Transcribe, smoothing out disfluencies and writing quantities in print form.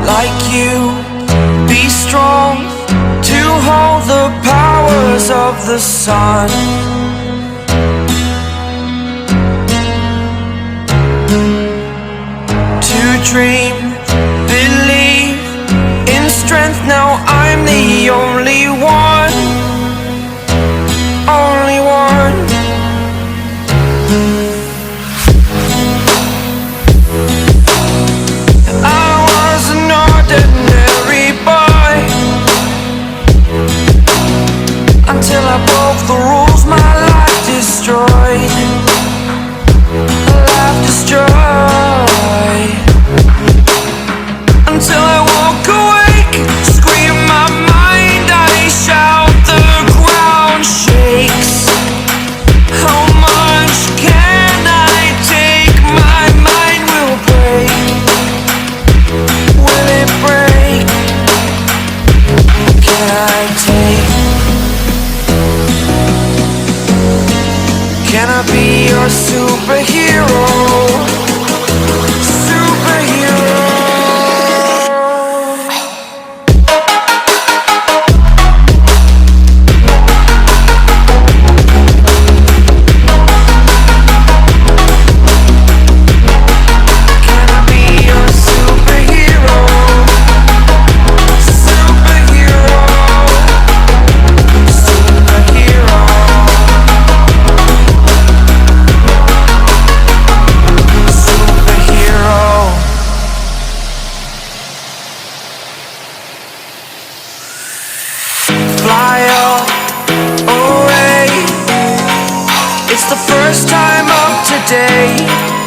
like you, be strong to hold the powers of the sun. To dream, believe in strength, now I'm the only one, only one. I was an ordinary boy until I broke the rules, my life destroyed, life destroyed. Until I walk awake, scream my mind, I shout, the ground shakes. How much can I take? My mind will break. Will it break? Can I take? Can I be your superhero? Superhero. Fly away. It's the first time of today.